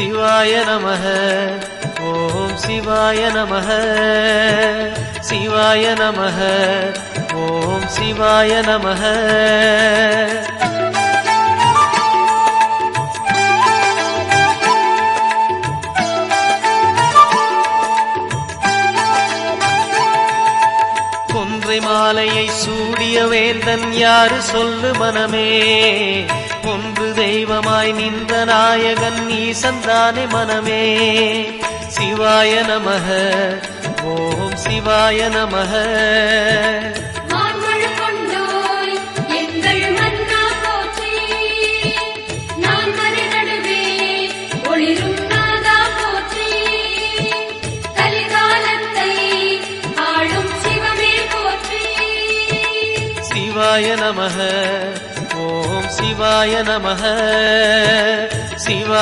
சிவாய நமஹ. ஓம் சிவாய நமஹ. சிவாய நமஹ. ஓம் சிவாய நமஹ. கொன்றை மாலையை சூடிய வேந்தன் யாரு சொல்லு மனமே. ஒன்று தெய்வமாய் நின்ற நாயகன் ஈசந்தானே மனமே. சிவாய நமஹ. ஓம் சிவாய நமஹ. சிவாய நமஹ. ஓம் சிவாய நமஹ. சிவாய